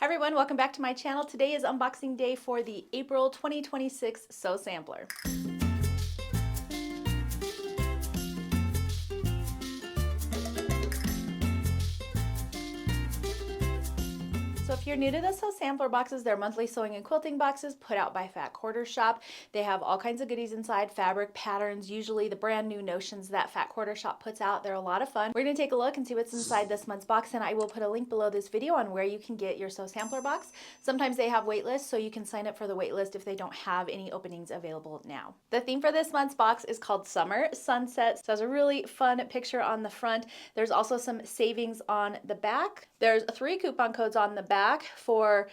Hi everyone, welcome back to my channel. Today is unboxing day for the April 2026 Sew Sampler. So if you're new to the Sew Sampler boxes, they're monthly sewing and quilting boxes put out by Fat Quarter Shop. They have all kinds of goodies inside, fabric, patterns, usually the brand new notions that Fat Quarter Shop puts out. They're a lot of fun. We're going to take a look and see what's inside this month's box, and I will put a link below this video on where you can get your Sew Sampler box. Sometimes they have wait lists, so you can sign up for the wait list if they don't have any openings available now. The theme for this month's box is called Summer Sunset. So it has a really fun picture on the front. There's also some savings on the back. There's 3 coupon codes on the back for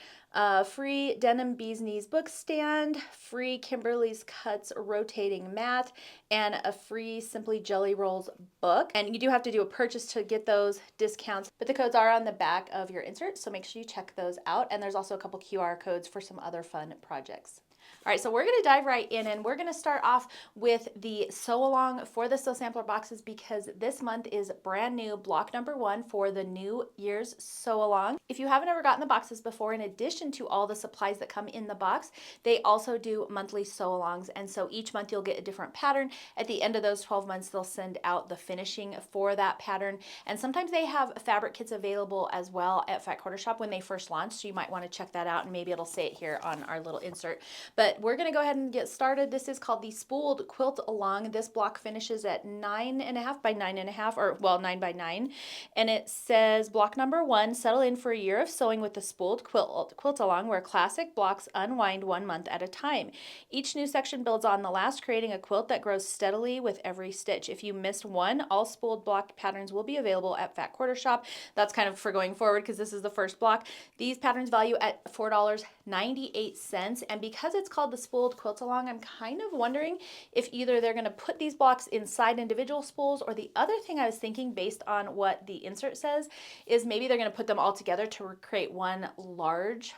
free Denim Bees Knees book stand, free Kimberly's Cuts rotating mat, and a free Simply Jelly Rolls book. And you do have to do a purchase to get those discounts, but the codes are on the back of your insert, so make sure you check those out. And there's also a couple QR codes for some other fun projects. All right, so we're going to dive right in, and we're going to start off with the sew along for the Sew Sampler boxes because this month is brand new block number 1 for the New Year's sew along. If you haven't ever gotten the boxes before, in addition to all the supplies that come in the box, they also do monthly sew alongs, and so each month you'll get a different pattern. At the end of those 12 months, they'll send out the finishing for that pattern, and sometimes they have fabric kits available as well at Fat Quarter Shop when they first launch, so you might want to check that out, and maybe it'll say it here on our little insert. But we're going to go ahead and get started. This is called the Spooled Quilt Along. This block finishes at 9.5 by 9.5, or well, 9 by 9. And it says block number 1, settle in for a year of sewing with the Spooled Quilt Along, where classic blocks unwind 1 month at a time. Each new section builds on the last, creating a quilt that grows steadily with every stitch. If you missed one, all Spooled block patterns will be available at Fat Quarter Shop. That's kind of for going forward because this is the first block. These patterns value at $4.98, and because it's called the Spooled Quilt Along, I'm kind of wondering if either they're going to put these blocks inside individual spools, or the other thing I was thinking based on what the insert says is maybe they're going to put them all together to create one large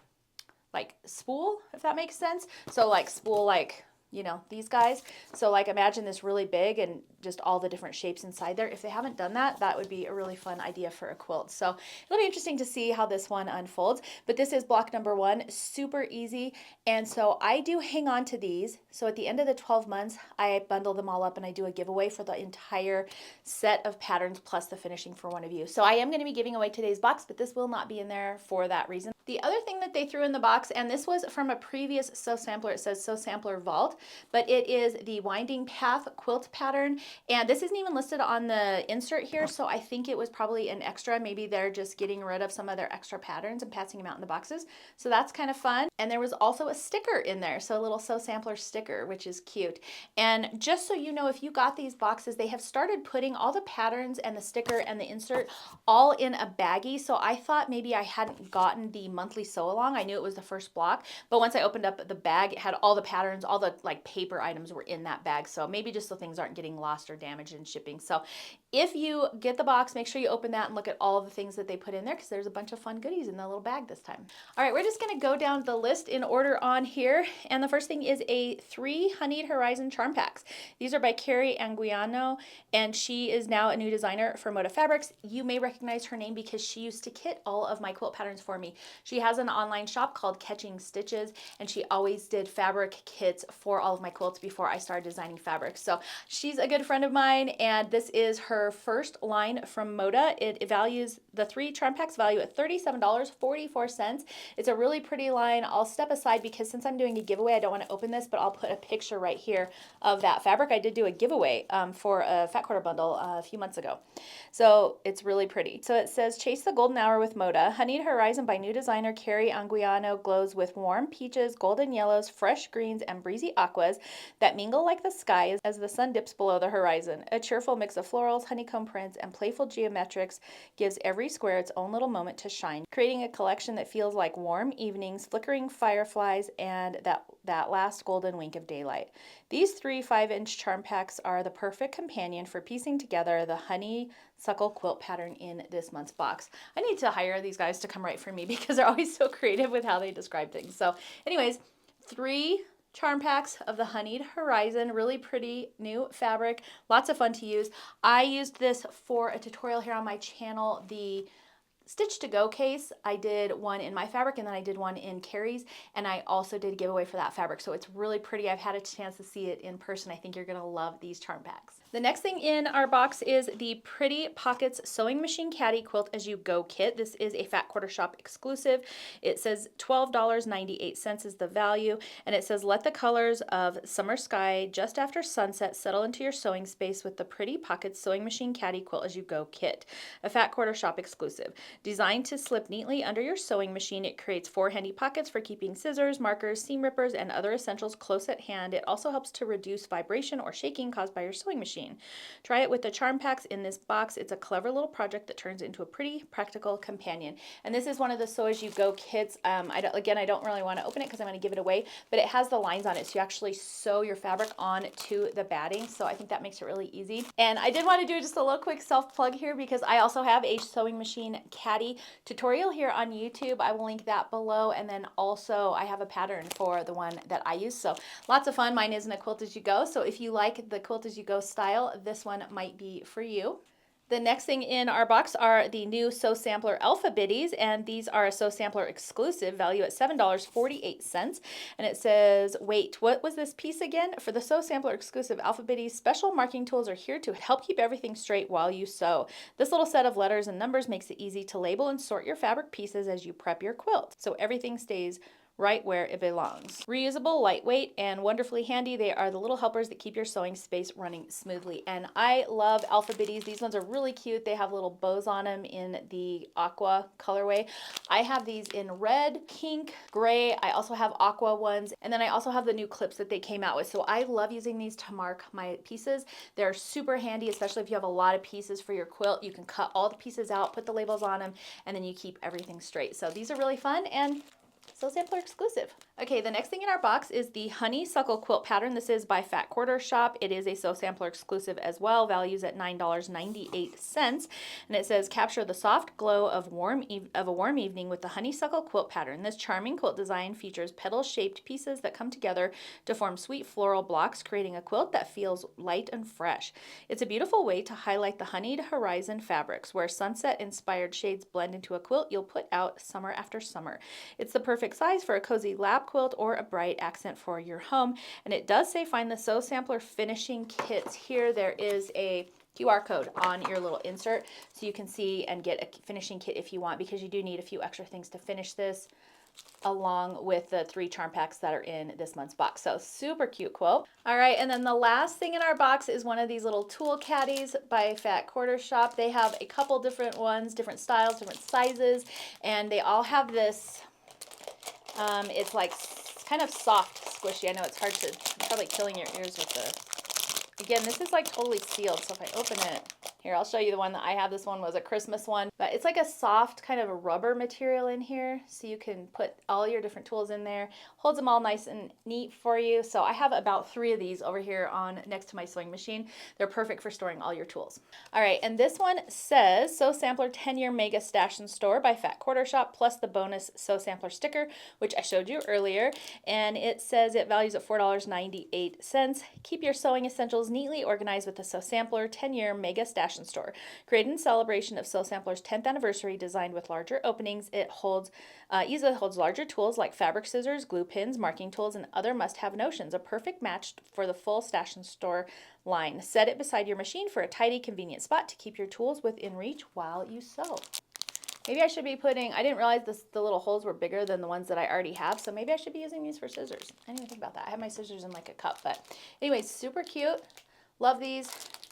like spool, if that makes sense. So like spool, like, you know, these guys. So like imagine this really big and just all the different shapes inside there. If they haven't done that, that would be a really fun idea for a quilt. So it'll be interesting to see how this one unfolds. But this is block number 1, super easy. And so I do hang on to these. So at the end of the 12 months, I bundle them all up and I do a giveaway for the entire set of patterns plus the finishing for one of you. So I am going to be giving away today's box, but this will not be in there for that reason. The other thing that they threw in the box, and this was from a previous Sew Sampler, it says Sew Sampler Vault, but it is the Winding Path quilt pattern, and this isn't even listed on the insert here, so I think it was probably an extra. Maybe they're just getting rid of some of their extra patterns and passing them out in the boxes, so that's kind of fun. And there was also a sticker in there, so a little Sew Sampler sticker, which is cute. And just so you know, if you got these boxes, they have started putting all the patterns and the sticker and the insert all in a baggie, so I thought maybe I hadn't gotten the monthly sew along. I knew it was the first block, but once I opened up the bag, it had all the patterns, all the like paper items were in that bag. So maybe just so things aren't getting lost or damaged in shipping. So if you get the box, make sure you open that and look at all the things that they put in there, because there's a bunch of fun goodies in the little bag this time. All right, we're just going to go down the list in order on here. And the first thing is a 3 Honeyed Horizon charm packs. These are by Carrie Anguiano, and she is now a new designer for Moda Fabrics. You may recognize her name because she used to kit all of my quilt patterns for me. She has an online shop called Catching Stitches, and she always did fabric kits for all of my quilts before I started designing fabrics. So she's a good friend of mine, and this is her first line from Moda. It values, the 3 charm packs value at $37.44. It's a really pretty line. I'll step aside because since I'm doing a giveaway, I don't want to open this, but I'll put a picture right here of that fabric. I did do a giveaway for a Fat Quarter bundle a few months ago. So it's really pretty. So it says, Chase the Golden Hour with Moda. Honeyed Horizon by new designer Carrie Anguiano glows with warm peaches, golden yellows, fresh greens, and breezy aquas that mingle like the sky as the sun dips below the horizon. A cheerful mix of florals, honeycomb prints, and playful geometrics gives every square its own little moment to shine, creating a collection that feels like warm evenings, flickering fireflies, and that last golden wink of daylight. These 3 5-inch charm packs are the perfect companion for piecing together the Honeysuckle quilt pattern in this month's box. I need to hire these guys to come write for me because they're always so creative with how they describe things. So anyways, 3 charm packs of the Honeyed Horizon, really pretty new fabric, lots of fun to use. I used this for a tutorial here on my channel, the Stitch to Go case. I did one in my fabric and then I did one in Carrie's, and I also did a giveaway for that fabric. So it's really pretty. I've had a chance to see it in person. I think you're gonna love these charm packs. The next thing in our box is the Pretty Pockets Sewing Machine Caddy Quilt As You Go kit. This is a Fat Quarter Shop exclusive. It says $12.98 is the value, and it says let the colors of summer sky just after sunset settle into your sewing space with the Pretty Pockets Sewing Machine Caddy Quilt As You Go kit, a Fat Quarter Shop exclusive. Designed to slip neatly under your sewing machine, it creates 4 handy pockets for keeping scissors, markers, seam rippers, and other essentials close at hand. It also helps to reduce vibration or shaking caused by your sewing machine. Try it with the charm packs in this box. It's a clever little project that turns into a pretty practical companion. And this is one of the Sew As You Go kits. Again, I don't really want to open it because I'm going to give it away, but it has the lines on it, so you actually sew your fabric onto the batting. So I think that makes it really easy. And I did want to do just a little quick self-plug here because I also have a sewing machine caddy tutorial here on YouTube. I will link that below, and then also I have a pattern for the one that I use. So lots of fun. Mine isn't a quilt as you go, so if you like the quilt as you go style, this one might be for you. The next thing in our box are the new Sew Sampler alphabitties, and these are a Sew Sampler exclusive, value at $7.48. And it says, wait, what was this piece again? For the Sew Sampler exclusive alphabitties, special marking tools are here to help keep everything straight while you sew. This little set of letters and numbers makes it easy to label and sort your fabric pieces as you prep your quilt, so everything stays right where it belongs. Reusable, lightweight, and wonderfully handy. They are the little helpers that keep your sewing space running smoothly. And I love alphabitties. These ones are really cute. They have little bows on them in the aqua colorway. I have these in red, pink, gray. I also have aqua ones. And then I also have the new clips that they came out with. So I love using these to mark my pieces. They're super handy, especially if you have a lot of pieces for your quilt. You can cut all the pieces out, put the labels on them, and then you keep everything straight. So these are really fun and Sew Sampler exclusive. Okay, the next thing in our box is the Honeysuckle quilt pattern. This is by Fat Quarter Shop. It is a Sew Sampler exclusive as well, values at $9.98. And it says, capture the soft glow of a warm evening with the Honeysuckle quilt pattern. This charming quilt design features petal-shaped pieces that come together to form sweet floral blocks, creating a quilt that feels light and fresh. It's a beautiful way to highlight the honeyed horizon fabrics, where sunset-inspired shades blend into a quilt you'll put out summer after summer. It's the perfect size for a cozy lap quilt or a bright accent for your home. And it does say find the Sew Sampler finishing kits here. There is a QR code on your little insert so you can see and get a finishing kit if you want, because you do need a few extra things to finish this, along with the 3 charm packs that are in this month's box. So super cute quilt. All right, and then the last thing in our box is one of these little tool caddies by Fat Quarter Shop. They have a couple different ones, different styles, different sizes, and they all have this it's like kind of soft, squishy. I know it's hard to, I'm probably killing your ears with the, again, this is like totally sealed. So if I open it, here, I'll show you the one that I have. This one was a Christmas one, but it's like a soft kind of a rubber material in here. So you can put all your different tools in there, holds them all nice and neat for you. So I have about 3 of these over here on next to my sewing machine. They're perfect for storing all your tools. All right, and this one says Sew Sampler 10-year Mega Stash and Store by Fat Quarter Shop, plus the bonus Sew Sampler sticker, which I showed you earlier. And it says it values at $4.98. Keep your sewing essentials neatly organized with the Sew Sampler 10-year Mega Stash and Store. Created in celebration of Sew Sampler's 10th anniversary, designed with larger openings, it easily holds larger tools like fabric scissors, glue pins, marking tools, and other must-have notions. A perfect match for the full Stash and Store line. Set it beside your machine for a tidy, convenient spot to keep your tools within reach while you sew. Maybe I should be putting, I didn't realize the little holes were bigger than the ones that I already have, so maybe I should be using these for scissors. I didn't even think about that. I have my scissors in like a cup, but anyways, super cute. Love these.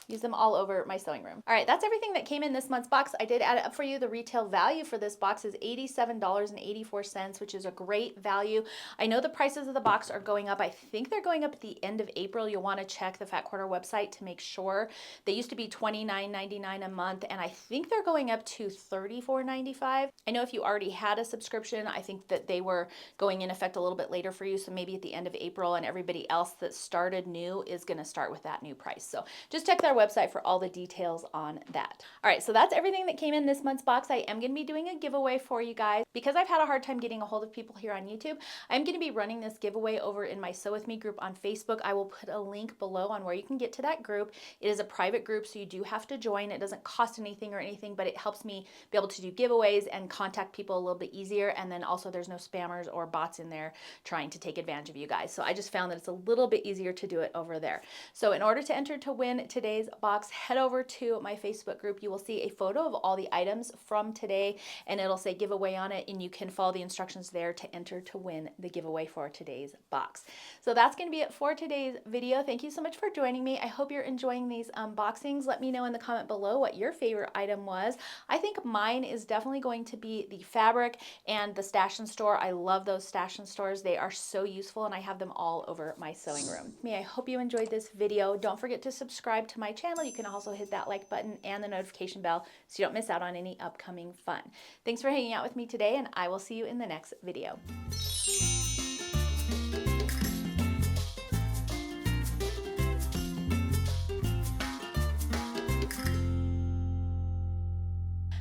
Use them all over my sewing room. All right, that's everything that came in this month's box. I did add it up for you. The retail value for this box is $87.84, which is a great value. I know the prices of the box are going up. I think they're going up at the end of April. You'll want to check the Fat Quarter website to make sure. They used to be $29.99 a month, and I think they're going up to $34.95. I know if you already had a subscription, I think that they were going in effect a little bit later for you, so maybe at the end of April, and everybody else that started new is going to start with that new price. So just check their website for all the details on that. All right, so that's everything that came in this month's box. I am going to be doing a giveaway for you guys. Because I've had a hard time getting a hold of people here on YouTube, I'm going to be running this giveaway over in my Sew With Me group on Facebook. I will put a link below on where you can get to that group. It is a private group, so you do have to join. It doesn't cost anything or anything, but it helps me be able to do giveaways and contact people a little bit easier. And then also there's no spammers or bots in there trying to take advantage of you guys. So I just found that it's a little bit easier to do it over there. So in order to enter to win today's box, head over to my Facebook group. You will see a photo of all the items from today, and it'll say giveaway on it, and you can follow the instructions there to enter to win the giveaway for today's box. So that's going to be it for today's video. Thank you so much for joining me. I hope you're enjoying these unboxings. Let me know in the comment below what your favorite item was. I think mine is definitely going to be the fabric and the stash and store. I love those stash and stores. They are so useful, and I have them all over my sewing room. I hope you enjoyed this video. Don't forget to subscribe to my channel. You can also hit that like button and the notification bell so you don't miss out on any upcoming fun. Thanks for hanging out with me today, and I will see you in the next video.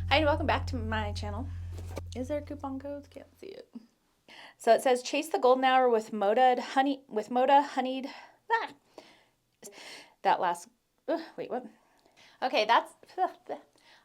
Hi, and welcome back to my channel. Is there coupon codes? Can't see it. So it says chase the golden hour with Moda honeyed. That last. Wait, what? Okay, that's.